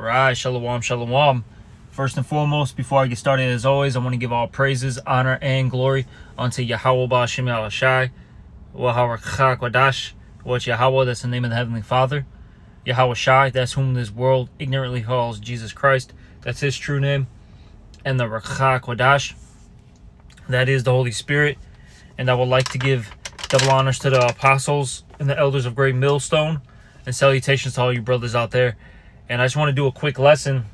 right, shalom, shalom. First and foremost, before I get started, as always, I want to give all praises, honor, and glory unto Yahweh Ba'Shem Yahushai, Yahweh Chak which Yahweh, that's the name of the Heavenly Father. Yahweh Shai, that's whom this world ignorantly calls Jesus Christ. That's his true name. And the Ruach HaKodesh, that is the Holy Spirit. And I would like to give double honors to the apostles and the elders of Great Millstone, and salutations to all you brothers out there. And I just want to do a quick lesson.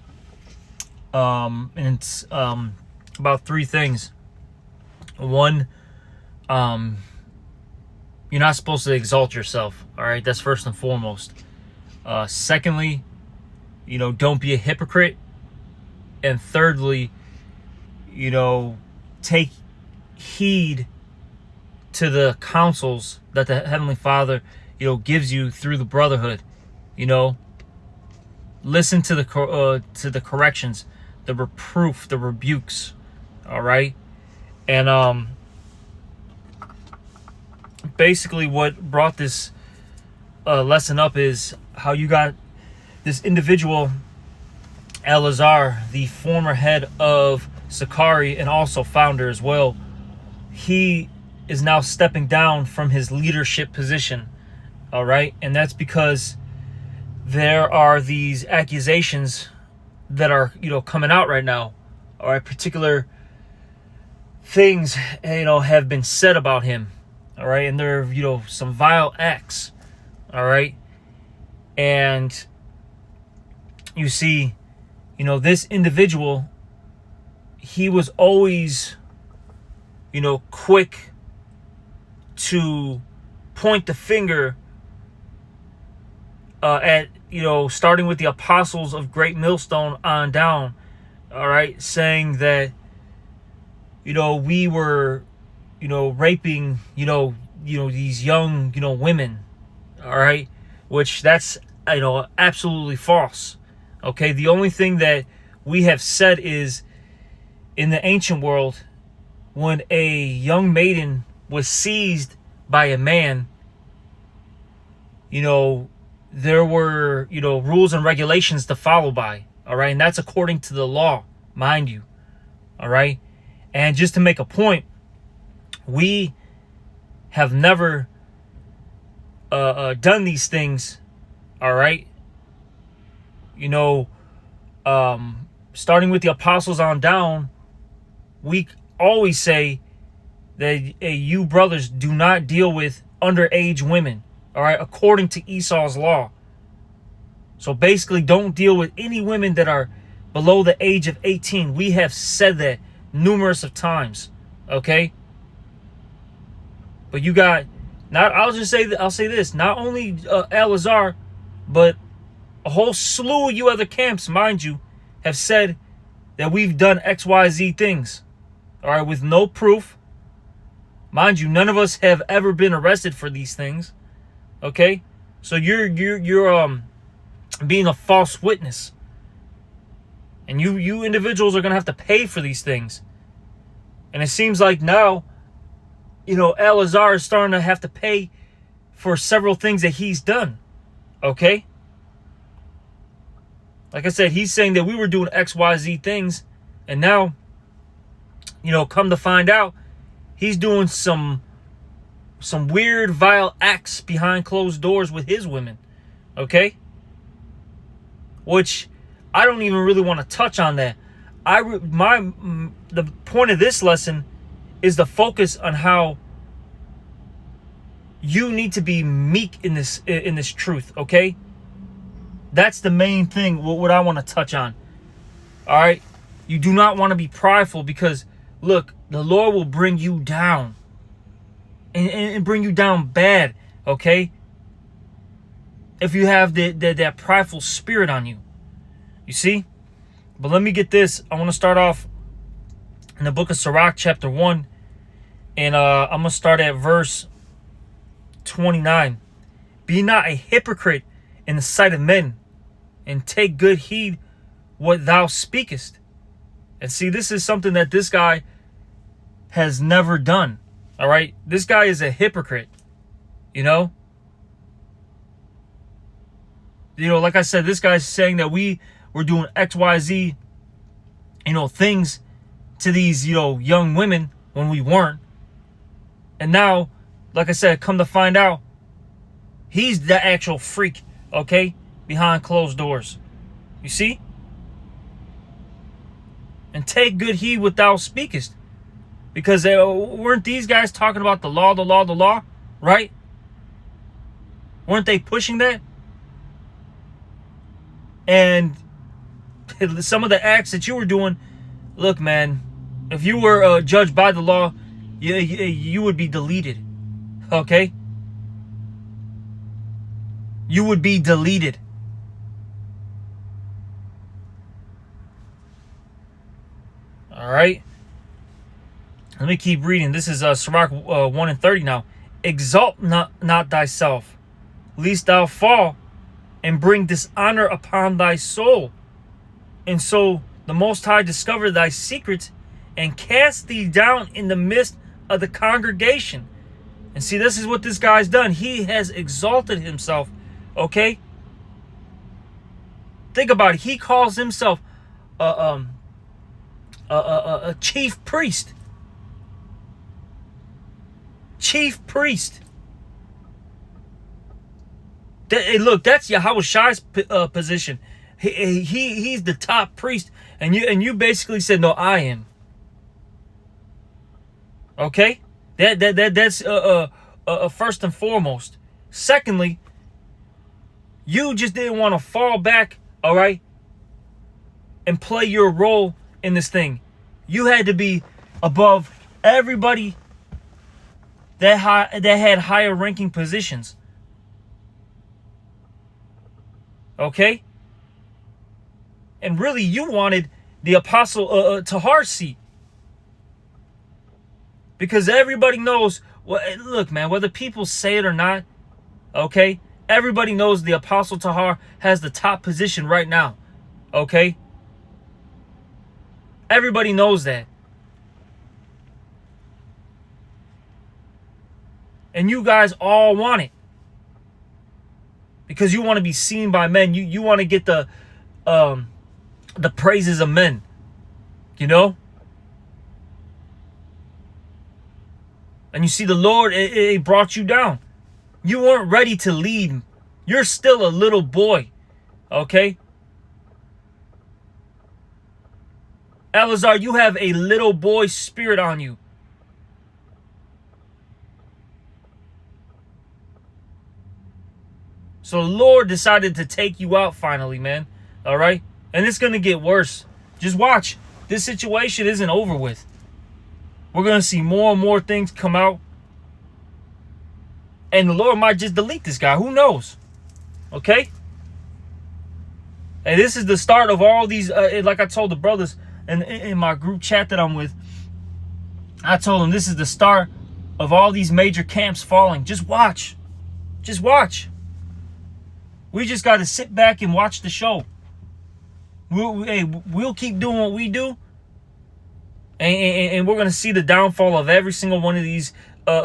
And it's about three things. One, you're not supposed to exalt yourself. All right, that's first and foremost. Secondly, don't be a hypocrite. And thirdly, take heed to the counsels that the Heavenly Father, gives you through the brotherhood. Listen to the corrections, the reproof, the rebukes. All right, and basically, what brought this lesson up is how you got this individual, Elazar, the former head of Sakari and also founder as well. He is now stepping down from his leadership position. All right, and that's because there are these accusations that are coming out right now. All right, particular things have been said about him. All right, and there are some vile acts. All right, and you see, this individual, he was always quick to point the finger at starting with the apostles of Great Millstone on down. All right, saying that we were raping these young women. All right, which that's absolutely false. Okay, the only thing that we have said is, in the ancient world, when a young maiden was seized by a man, there were rules and regulations to follow by. All right, and that's according to the law, mind you. All right, and just to make a point, we have never done these things. All right, starting with the apostles on down, we always say that you brothers do not deal with underage women. All right, according to Esau's law. So basically, don't deal with any women that are below the age of 18. We have said that numerous of times. Okay, but you got I'll say this. Not only Elazar, but a whole slew of you other camps, mind you, have said that we've done XYZ things. All right, with no proof. Mind you, none of us have ever been arrested for these things. Okay, so you're being a false witness, and you individuals are gonna have to pay for these things. And it seems like now, Elazar is starting to have to pay for several things that he's done. Okay, like I said, he's saying that we were doing XYZ things, and now, come to find out, he's doing some weird, vile acts behind closed doors with his women. Okay? Which I don't even really want to touch on that. The point of this lesson is the focus on how you need to be meek in this truth. Okay? That's the main thing. What I want to touch on. All right? You do not want to be prideful, because look, the Lord will bring you down. And bring you down bad, okay? If you have that prideful spirit on you. You see? But let me get this. I want to start off in the book of Sirach, chapter 1. And I'm going to start at verse 29. Be not a hypocrite in the sight of men, and take good heed what thou speakest. And see, this is something that this guy has never done. All right, this guy is a hypocrite. Like I said, this guy's saying that we we're doing XYZ, things to these, young women when we weren't. And now, like I said, come to find out, he's the actual freak, okay, behind closed doors. You see? And take good heed what thou speakest. Because weren't these guys talking about the law, right? Weren't they pushing that? And some of the acts that you were doing, look, man, if you were judged by the law, you would be deleted. Okay? You would be deleted. All right? Let me keep reading. This is Sirach 1:30 now. Exalt not thyself, lest thou fall and bring dishonor upon thy soul. And so the Most High discover thy secrets and cast thee down in the midst of the congregation. And see, this is what this guy's done. He has exalted himself. Okay? Think about it. He calls himself a chief priest. Chief priest. Hey, look, that's Yahweh Shai's position. He's the top priest, and you basically said, no, I am. Okay, that's first and foremost. Secondly, you just didn't want to fall back, all right, and play your role in this thing. You had to be above everybody that had higher ranking positions. Okay? And really, you wanted the Apostle Tahar's seat. Because everybody knows, look, man, whether people say it or not, okay, everybody knows the Apostle Tahar has the top position right now. Okay? Everybody knows that. And you guys all want it. Because you want to be seen by men. You want to get the praises of men. You know? And you see, the Lord, it brought you down. You weren't ready to lead. You're still a little boy. Okay? Elazar, you have a little boy spirit on you. So the Lord decided to take you out finally, man. All right? And it's going to get worse. Just watch. This situation isn't over with. We're going to see more and more things come out. And the Lord might just delete this guy. Who knows? Okay? And this is the start of all these, like I told the brothers in my group chat that I'm with. I told them this is the start of all these major camps falling. Just watch. Just watch. We just got to sit back and watch the show. We'll keep doing what we do. And we're going to see the downfall of every single one of these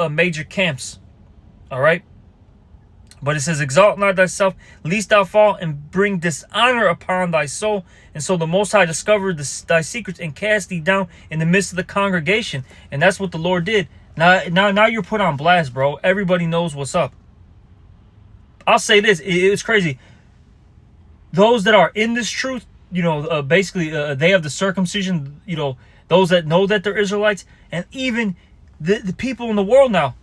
major camps. All right? But it says, exalt not thyself, lest thou fall, and bring dishonor upon thy soul. And so the Most High discovered thy secrets and cast thee down in the midst of the congregation. And that's what the Lord did. Now you're put on blast, bro. Everybody knows what's up. I'll say this. It's crazy. Those that are in this truth, basically they have the circumcision, those that know that they're Israelites, and even the people in the world now.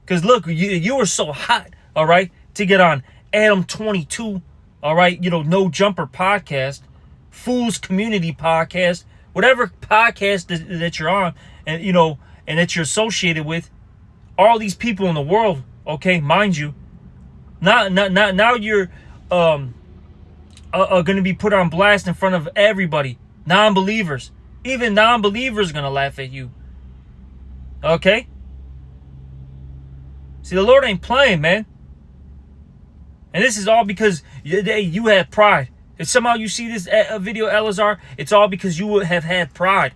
Because look, you were so hot, all right, to get on Adam 22, all right, No Jumper podcast, Fools Community podcast, whatever podcast that you're on, and and that you're associated with, all these people in the world, okay, mind you, now you're going to be put on blast in front of everybody, non-believers. Even non-believers are going to laugh at you. Okay? See, the Lord ain't playing, man. And this is all because you had pride. If somehow you see this video, Elazar, it's all because you have had pride.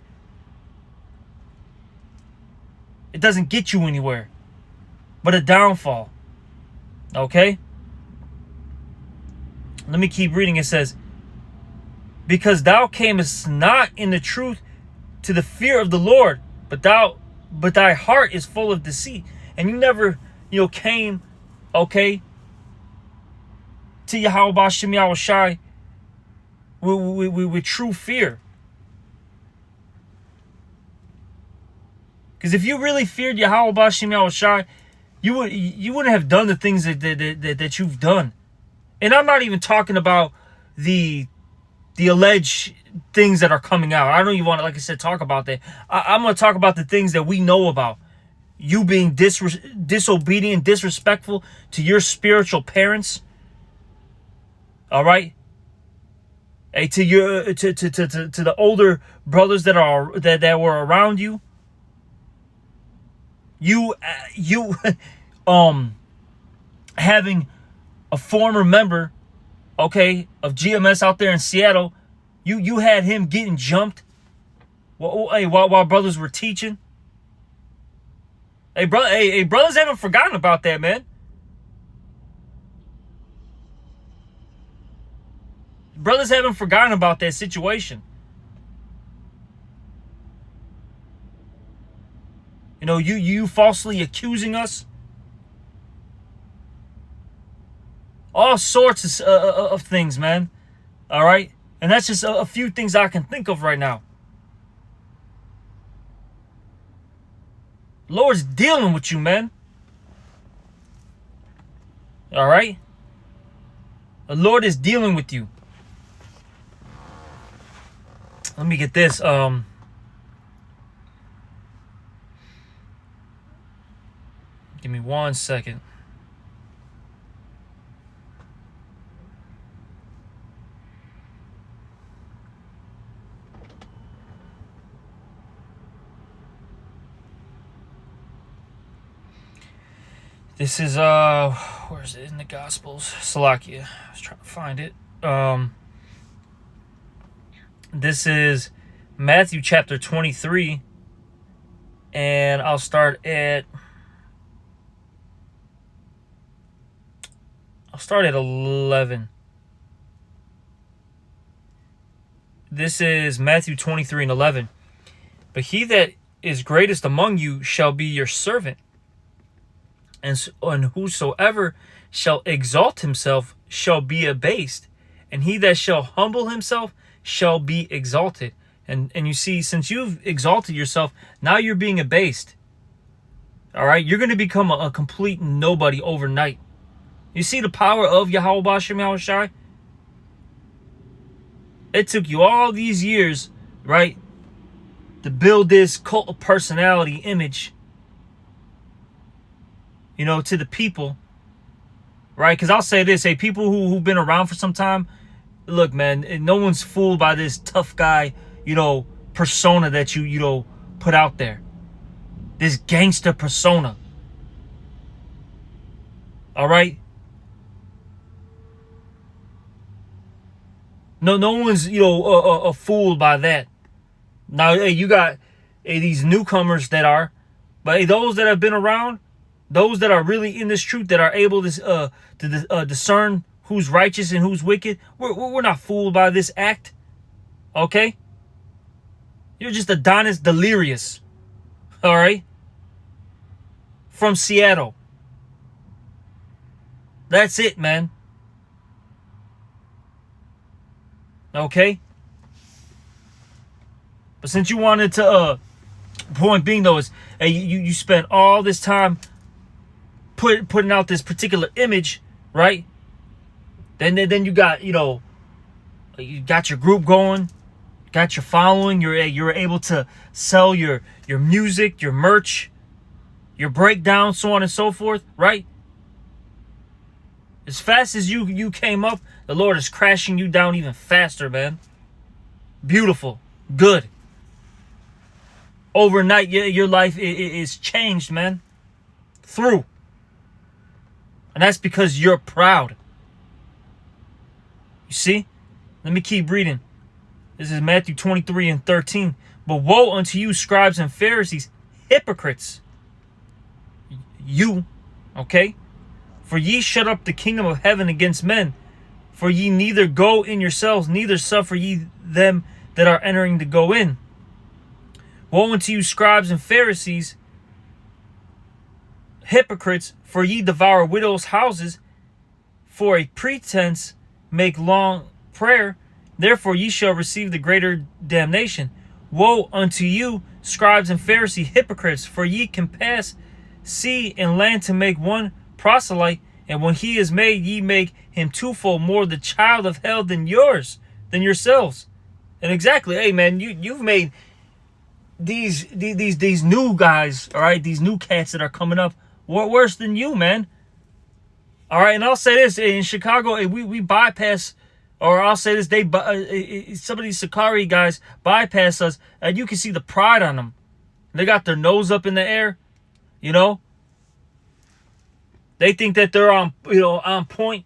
It doesn't get you anywhere, but a downfall. Okay? Let me keep reading. It says, because thou camest not in the truth to the fear of the Lord, but thy heart is full of deceit. And you never, came, okay, to Yahweh Bashem Yahweh Shai with true fear. Because if you really feared Yahweh Bashem Yahweh Shai, you wouldn't have done the things that you've done. And I'm not even talking about the alleged things that are coming out. I don't even want to, like I said, talk about that. I'm going to talk about the things that we know about. You being disobedient, disrespectful to your spiritual parents. All right? Hey, to the older brothers that were around you. You having a former member, okay, of GMS out there in Seattle, you had him getting jumped while brothers were teaching. Hey, brothers haven't forgotten about that, man. Brothers haven't forgotten about that situation. You falsely accusing us. All sorts of things, man. All right? And that's just a few things I can think of right now. Lord's dealing with you, man. All right? The Lord is dealing with you. Let me get this. Give me 1 second. This is where is it in the Gospels? Salakia. I was trying to find it. This is Matthew chapter 23, and I'll start at 11. This is Matthew 23 and 11. But he that is greatest among you shall be your servant. And whosoever shall exalt himself shall be abased. And he that shall humble himself shall be exalted. And you see, since you've exalted yourself, now you're being abased. All right? You're going to become a complete nobody overnight. You see the power of Yahweh Bashem Yahweh Shai? It took you all these years, right, to build this cult of personality image, to the people, right? Because I'll say this, hey, people who've been around for some time, look, man, no one's fooled by this tough guy, persona that you put out there. This gangster persona. All right? No one's, fooled by that. Now, hey, you got these newcomers that are, but hey, those that have been around, those that are really in this truth, that are able to discern who's righteous and who's wicked, we're not fooled by this act. Okay? You're just Adonis Delirious. All right? From Seattle. That's it, man. Okay? But since you wanted to, point being though is, hey, you spent all this time putting out this particular image, right? Then you got, you got your group going, got your following, you're able to sell your music, your merch, your breakdown, so on and so forth, right? As fast as you came up, the Lord is crashing you down even faster, man. Beautiful. Good. Overnight, your life is changed, man. Through. And that's because you're proud. You see? Let me keep reading. This is Matthew 23 and 13. But woe unto you, scribes and Pharisees, hypocrites. You, okay? For ye shut up the kingdom of heaven against men. For ye neither go in yourselves, neither suffer ye them that are entering to go in. Woe unto you, scribes and Pharisees, hypocrites, for ye devour widows' houses, for a pretense make long prayer, therefore ye shall receive the greater damnation. Woe unto you, scribes and Pharisees, hypocrites, for ye compass sea and land to make one proselyte, and when he is made, ye make him twofold more the child of hell than yourselves. And exactly, hey man, you've made these new guys, all right, these new cats that are coming up, worse than you, man. All right, and I'll say this, in Chicago, we bypass, or I'll say this, some of these Sakari guys bypass us, and you can see the pride on them. They got their nose up in the air, you know. They think that they're on point.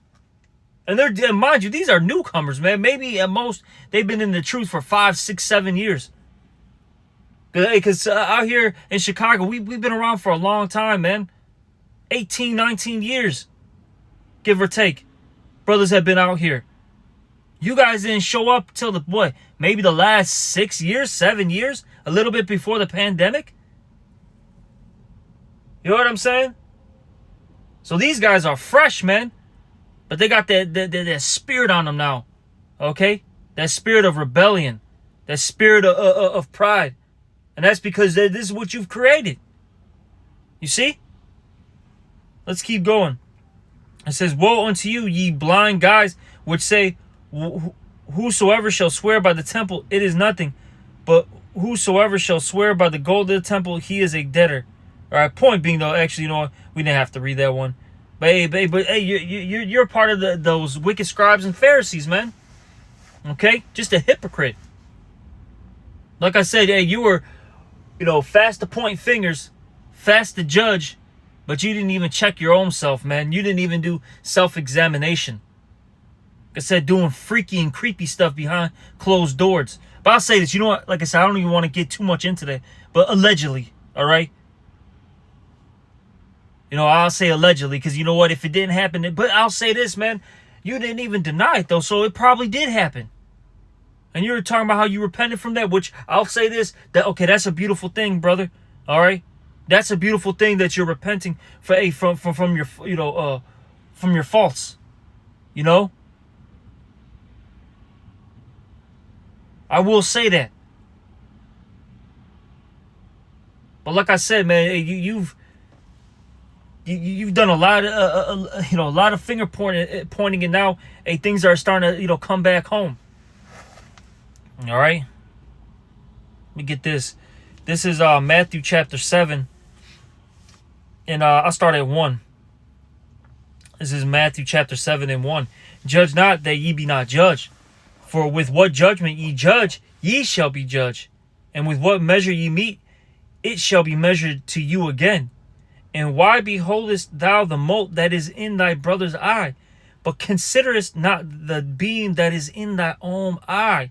And mind you, these are newcomers, man. Maybe at most they've been in the truth for 5, 6, 7 years. Because out here in Chicago, we've been around for a long time, man. 18, 19 years, give or take. Brothers have been out here. You guys didn't show up till maybe the last 6 years, 7 years, a little bit before the pandemic. You know what I'm saying? So these guys are fresh, man. But they got that spirit on them now. Okay? That spirit of rebellion. That spirit of pride. And that's because this is what you've created. You see? Let's keep going. It says, woe unto you, ye blind guys, which say, whosoever shall swear by the temple, it is nothing. But whosoever shall swear by the gold of the temple, he is a debtor. All right, point being, though, actually, you know what? We didn't have to read that one. But hey, you're part of those wicked scribes and Pharisees, man. Okay? Just a hypocrite. Like I said, hey, you were, fast to point fingers, fast to judge, but you didn't even check your own self, man. You didn't even do self-examination. Like I said, doing freaky and creepy stuff behind closed doors. But I'll say this, you know what? Like I said, I don't even want to get too much into that. But allegedly, all right? I'll say allegedly, because you know what? If it didn't happen, but I'll say this, man. You didn't even deny it, though, so it probably did happen. And you were talking about how you repented from that, which I'll say this, that's a beautiful thing, brother. All right? That's a beautiful thing that you're repenting from your, from your faults. I will say that. But like I said, man, you've done a lot of a lot of finger pointing, and now things are starting to come back home. All right, let me get this. This is Matthew chapter 7, and I'll start at 1. This is Matthew chapter 7 and 1. Judge not that ye be not judged, for with what judgment ye judge, ye shall be judged, and with what measure ye mete, it shall be measured to you again. And why beholdest thou the mote that is in thy brother's eye, but considerest not the beam that is in thy own eye?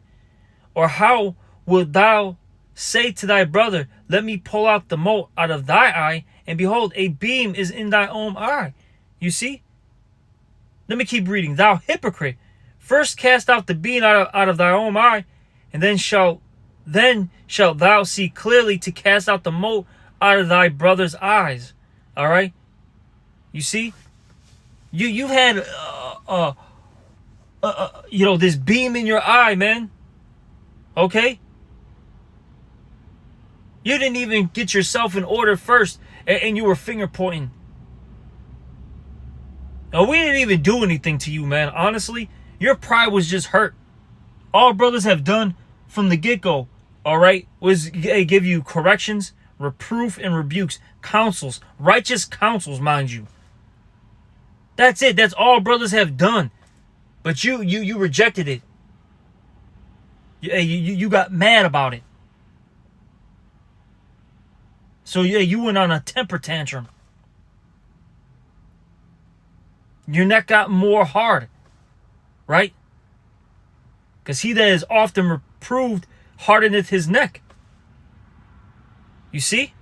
Or how wilt thou say to thy brother, let me pull out the mote out of thy eye, and behold, a beam is in thy own eye? You see? Let me keep reading. Thou hypocrite, first cast out the beam out of thy own eye, and then shalt thou see clearly to cast out the mote out of thy brother's eyes. All right, you see, you've had this beam in your eye, man. Okay, you didn't even get yourself in order first, and you were finger pointing. Now, we didn't even do anything to you, man. Honestly, your pride was just hurt. All brothers have done from the get-go, all right, was give you corrections, reproof, and rebukes, counsels, righteous counsels, mind you. That's it. That's all brothers have done. But you rejected it. You got mad about it. So you went on a temper tantrum. Your neck got more hard, right? Because he that is often reproved hardeneth his neck. You see?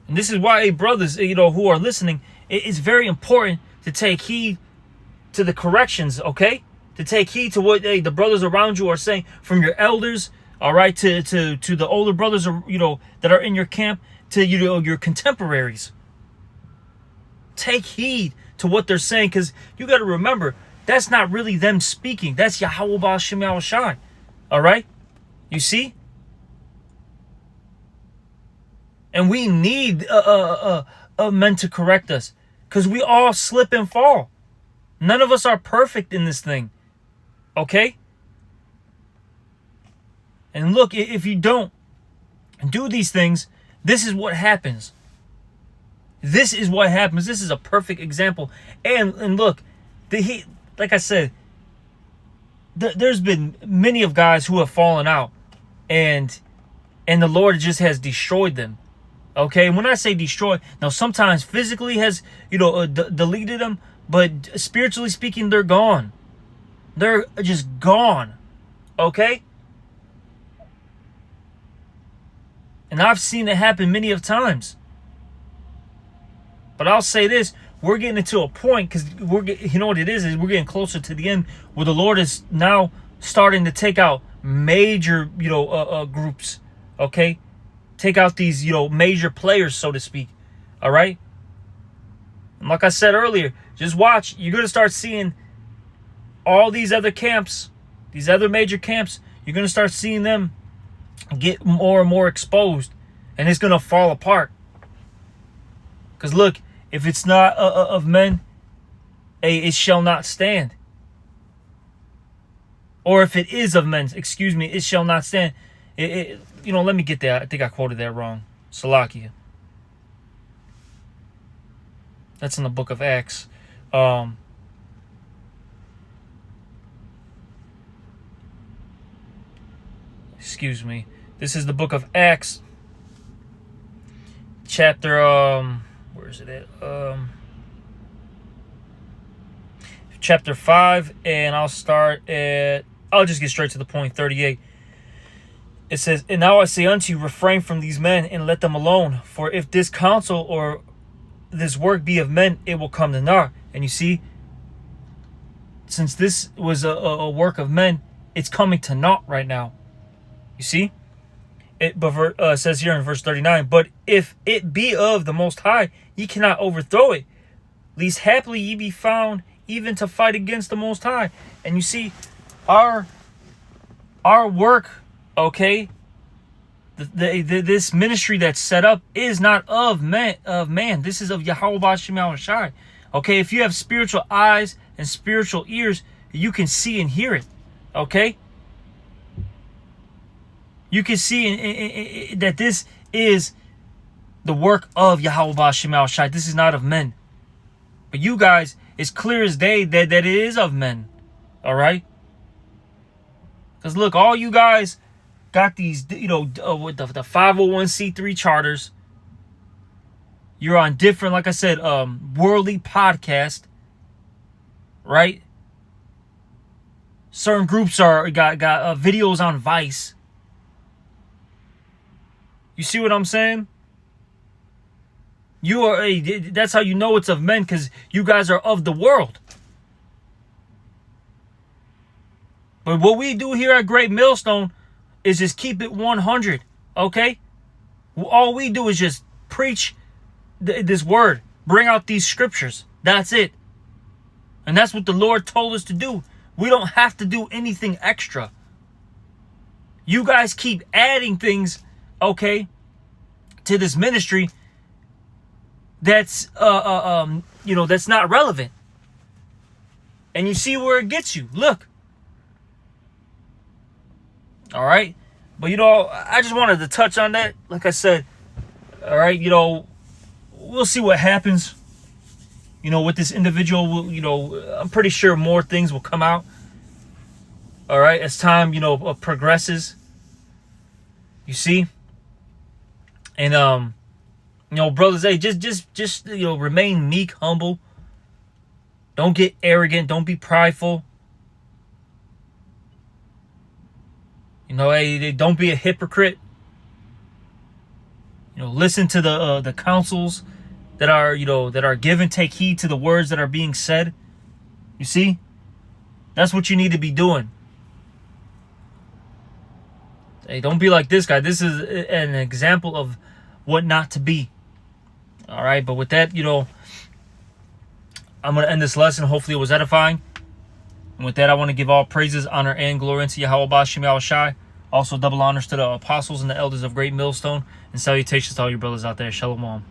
And this is why, brothers, who are listening, it's very important to take heed to the corrections, okay? to take heed to what the brothers around you are saying, from your elders, all right, to the older brothers, that are in your camp, to your contemporaries. Take heed to what they're saying, because you got to remember, that's not really them speaking. That's Yahweh Ba'ashem Yahushai. All right? You see? And we need men to correct us, because we all slip and fall. None of us are perfect in this thing. Okay? And look, if you don't do these things, this is what happens. This is what happens. This is a perfect example. And look, like I said, there's been many of guys who have fallen out, and the Lord just has destroyed them. Okay, when I say destroy, now sometimes physically has deleted them, but spiritually speaking, they're gone. They're just gone. Okay. And I've seen it happen many of times. But I'll say this: we're getting into a point, because you know what it is we're getting closer to the end, where the Lord is now starting to take out major groups. Okay. Take out these, major players, so to speak. All right? And like I said earlier, just watch. You're going to start seeing all these other camps, these other major camps, you're going to start seeing them get more and more exposed. And it's going to fall apart. Because look, if it's not of men, it shall not stand. Or if it is of men, it shall not stand. Let me get that. I think I quoted that wrong. Salakia. That's in the book of Acts. Excuse me. This is the book of Acts. Chapter, where is it at? Chapter 5, and I'll just get straight to the point, 38. It says, "And now I say unto you, refrain from these men, and let them alone. For if this counsel or this work be of men, it will come to naught." And you see, since this was a work of men, it's coming to naught right now. You see? It says here in verse 39, "But if it be of the Most High, ye cannot overthrow it, lest haply ye be found even to fight against the Most High." And you see, our work, okay, this ministry that's set up is not of man. This is of Yahweh Ba'ashem Yahushai. Okay, if you have spiritual eyes and spiritual ears, you can see and hear it. Okay, you can see that this is the work of Yahweh Ba'ashem Yahushai. This is not of men. But you guys, it's clear as day that it is of men. All right, because look, all you guys got these, with the 501c3 charters. You're on different, like I said, worldly podcast, right? Certain groups got videos on Vice. You see what I'm saying? That's how you know it's of men, because you guys are of the world. But what we do here at Great Millstone is just keep it 100, okay? All we do is just preach this word, bring out these scriptures. That's it. And that's what the Lord told us to do. We don't have to do anything extra. You guys keep adding things, okay, to this ministry that's that's not relevant. And you see where it gets you. Look. All right. But, I just wanted to touch on that. Like I said, all right, we'll see what happens, with this individual. I'm pretty sure more things will come out. All right. As time, progresses. You see? And, brothers, hey, just remain meek, humble. Don't get arrogant. Don't be prideful. Hey, don't be a hypocrite. Listen to the counsels that are given. Take heed to the words that are being said. You see? That's what you need to be doing. Hey, don't be like this guy. This is an example of what not to be. All right, but with that, I'm going to end this lesson. Hopefully it was edifying. And with that, I want to give all praises, honor, and glory unto Yahweh Bashim Yahushai. Also, double honors to the apostles and the elders of Great Millstone. And salutations to all you brothers out there. Shalom.